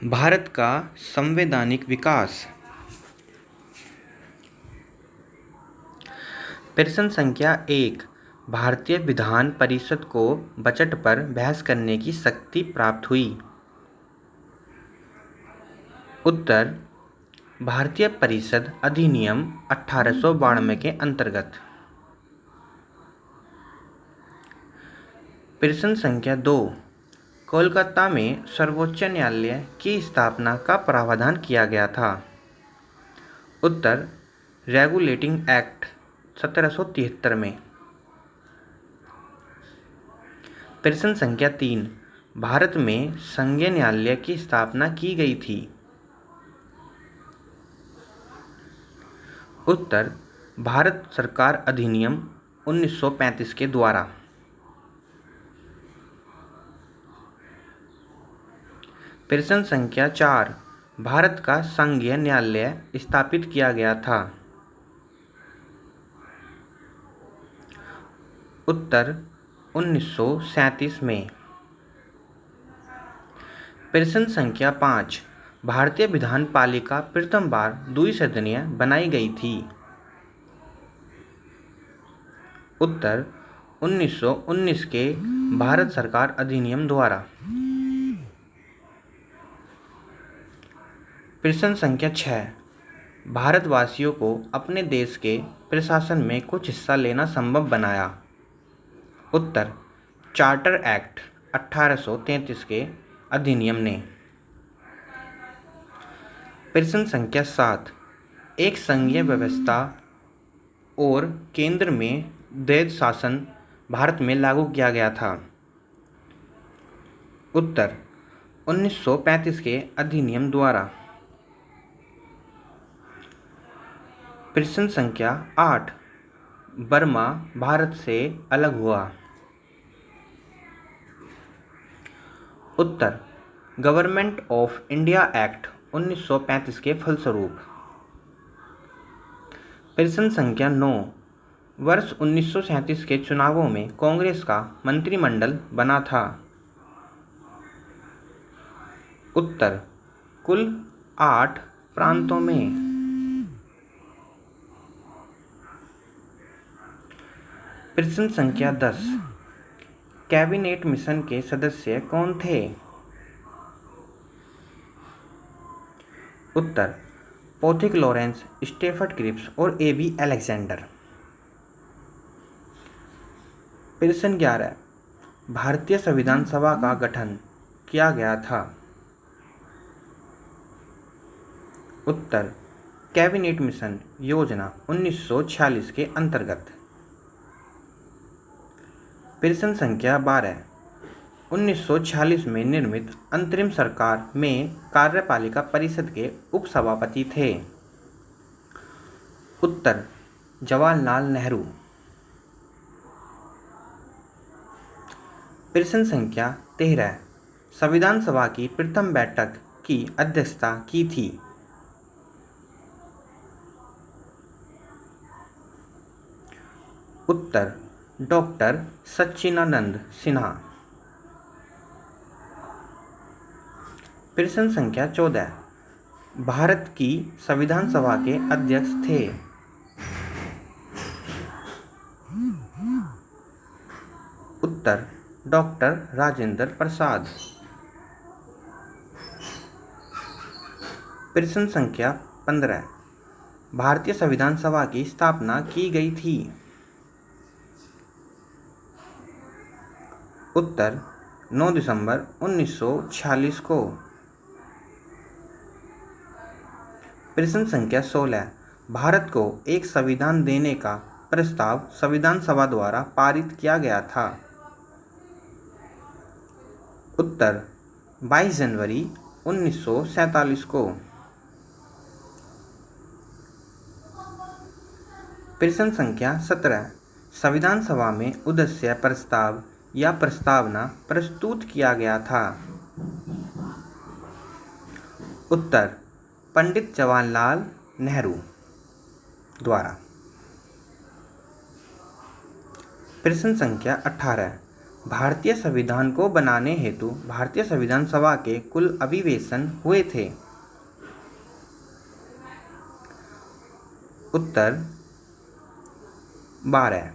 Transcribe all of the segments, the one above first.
भारत का संवैधानिक विकास। प्रश्न संख्या 1। भारतीय विधान परिषद को बजट पर बहस करने की शक्ति प्राप्त हुई। उत्तर भारतीय परिषद अधिनियम 1892 के अंतर्गत। प्रश्न संख्या 2। कोलकाता में सर्वोच्च न्यायालय की स्थापना का प्रावधान किया गया था। उत्तर रेगुलेटिंग एक्ट 1773 में। प्रश्न संख्या 3। भारत में संघीय न्यायालय की स्थापना की गई थी। उत्तर भारत सरकार अधिनियम 1935 के द्वारा। प्रश्न संख्या 4। भारत का संघीय न्यायालय स्थापित किया गया था। उत्तर 1937 में। प्रश्न संख्या 5। भारतीय विधान पालिका प्रथम बार द्विसदनीय बनाई गई थी। उत्तर 1919 के भारत सरकार अधिनियम द्वारा। प्रश्न संख्या 6। भारतवासियों को अपने देश के प्रशासन में कुछ हिस्सा लेना संभव बनाया। उत्तर चार्टर एक्ट 1833 के अधिनियम ने। प्रश्न संख्या 7। एक संघीय व्यवस्था और केंद्र में द्वैध शासन भारत में लागू किया गया था। उत्तर 1935 के अधिनियम द्वारा। प्रश्न संख्या 8। बर्मा भारत से अलग हुआ। उत्तर गवर्नमेंट ऑफ इंडिया एक्ट 1935 के फलस्वरूप। प्रश्न संख्या 9। वर्ष 1937 के चुनावों में कांग्रेस का मंत्रिमंडल बना था। उत्तर कुल 8 प्रांतों में। प्रश्न संख्या 10। कैबिनेट मिशन के सदस्य कौन थे। उत्तर पोथिक लॉरेंस, स्टेफर्ड क्रिप्स और A.B. अलेक्जेंडर। प्रश्न 11। भारतीय संविधान सभा का गठन किया गया था। उत्तर कैबिनेट मिशन योजना 1946 के अंतर्गत। प्रश्न संख्या 12। 1946 में निर्मित अंतरिम सरकार में कार्यपालिका परिषद के उपसभापति थे। उत्तर जवाहरलाल नेहरू। प्रश्न संख्या 13। संविधान सभा की प्रथम बैठक की अध्यक्षता की थी। उत्तर डॉक्टर सच्चिदानंद सिन्हा। प्रश्न संख्या 14। भारत की संविधान सभा के अध्यक्ष थे। उत्तर डॉक्टर राजेंद्र प्रसाद। प्रश्न संख्या 15। भारतीय संविधान सभा की स्थापना की गई थी। उत्तर 9 दिसंबर 1946 को। प्रश्न संख्या 16। भारत को एक संविधान देने का प्रस्ताव संविधान सभा द्वारा पारित किया गया था। उत्तर 22 जनवरी 1947 को। प्रश्न संख्या 17। संविधान सभा में उद्देश्य प्रस्ताव या प्रस्तावना प्रस्तुत किया गया था। उत्तर पंडित जवाहरलाल नेहरू द्वारा। प्रश्न संख्या 18। भारतीय संविधान को बनाने हेतु भारतीय संविधान सभा के कुल अधिवेशन हुए थे? उत्तर 12।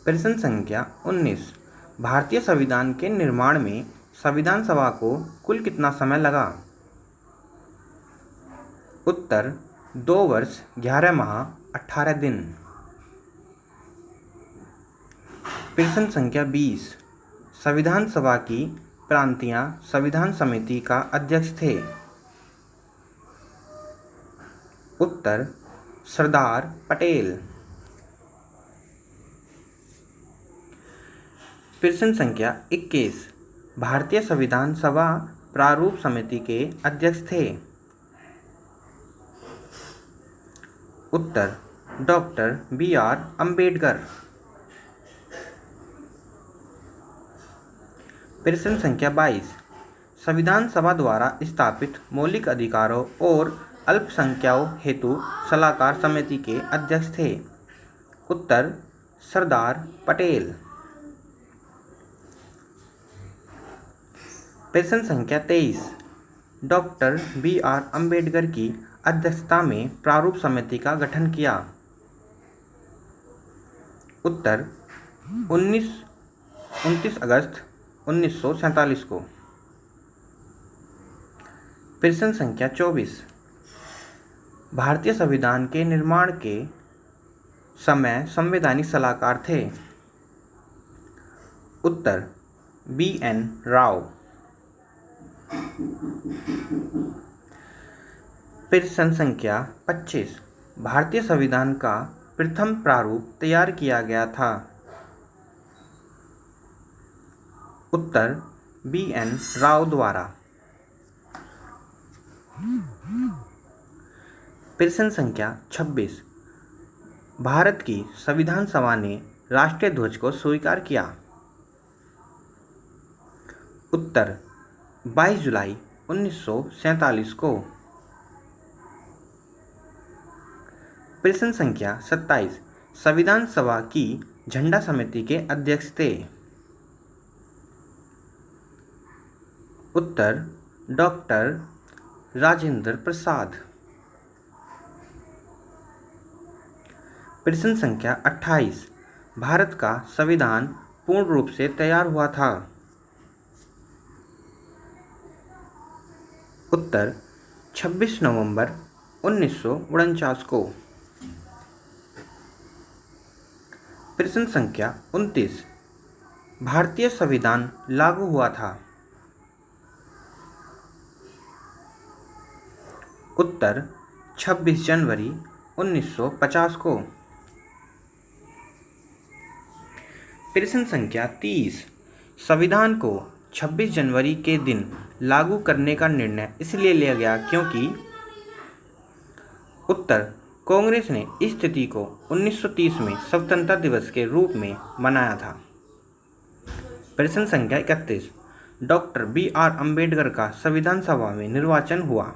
प्रश्न संख्या 19। भारतीय संविधान के निर्माण में संविधान सभा को कुल कितना समय लगा? उत्तर 2 वर्ष 11 माह 18 दिन। प्रश्न संख्या 20। संविधान सभा की प्रांतीय संविधान समिति का अध्यक्ष थे? उत्तर सरदार पटेल। प्रश्न संख्या 21। भारतीय संविधान सभा प्रारूप समिति के अध्यक्ष थे? उत्तर डॉक्टर B.R. अम्बेडकर। प्रश्न संख्या 22। संविधान सभा द्वारा स्थापित मौलिक अधिकारों और अल्पसंख्यकों हेतु सलाहकार समिति के अध्यक्ष थे? उत्तर सरदार पटेल। प्रश्न संख्या 23। Doctor B.R. अम्बेडकर की अध्यक्षता में प्रारूप समिति का गठन किया? उत्तर 29 अगस्त 1947 को। प्रश्न संख्या 24। भारतीय संविधान के निर्माण के समय संवैधानिक सलाहकार थे? उत्तर B.N. राव। प्रश्न संख्या 25। भारतीय संविधान का प्रथम प्रारूप तैयार किया गया था? उत्तर B.N. राव द्वारा। प्रश्न संख्या 26। भारत की संविधान सभा ने राष्ट्रीय ध्वज को स्वीकार किया? उत्तर 22 जुलाई 1947 को। प्रश्न संख्या 27। संविधान सभा की झंडा समिति के अध्यक्ष थे? उत्तर डॉक्टर राजेंद्र प्रसाद। प्रश्न संख्या 28। भारत का संविधान पूर्ण रूप से तैयार हुआ था? उत्तर 26 नवंबर 1949 को। प्रश्न संख्या 29। भारतीय संविधान लागू हुआ था? उत्तर 26 जनवरी 1950 को। प्रश्न संख्या 30। संविधान को 26 जनवरी के दिन लागू करने का निर्णय इसलिए लिया गया क्योंकि? उत्तर कांग्रेस ने इस तिथि को 1930 में स्वतंत्रता दिवस के रूप में मनाया था। प्रश्न संख्या 31। Doctor B.R. अम्बेडकर का संविधान सभा में निर्वाचन हुआ?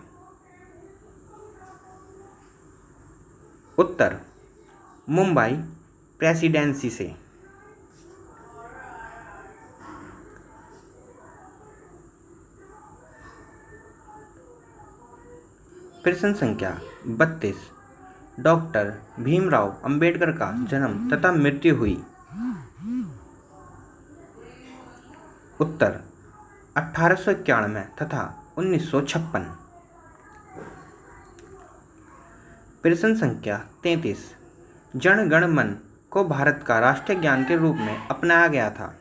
उत्तर मुंबई प्रेसिडेंसी से। प्रश्न संख्या 32। डॉक्टर भीमराव अंबेडकर का जन्म तथा मृत्यु हुई? उत्तर 1891 तथा 1956। प्रश्न संख्या 33। जन गण मन को भारत का राष्ट्रीय ज्ञान के रूप में अपनाया गया था?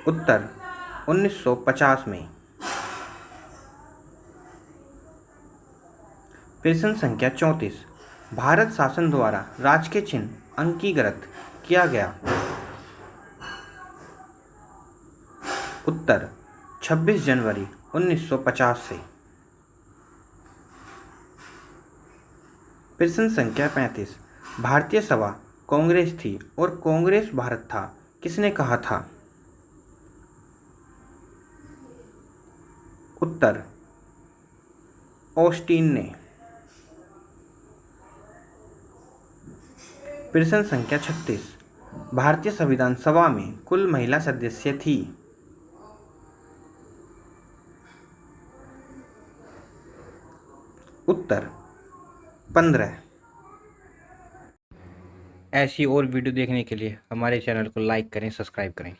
उत्तर 1950 में। प्रश्न संख्या 34। भारत शासन द्वारा राजकीय चिन्ह अंगीकृत किया गया? उत्तर 26 जनवरी 1950 से। प्रश्न संख्या 35। भारतीय सभा कांग्रेस थी और कांग्रेस भारत था, किसने कहा था? उत्तर ऑस्टिन ने। प्रश्न संख्या 36। भारतीय संविधान सभा में कुल महिला सदस्य थी? उत्तर 15। ऐसी और वीडियो देखने के लिए हमारे चैनल को लाइक करें, सब्सक्राइब करें।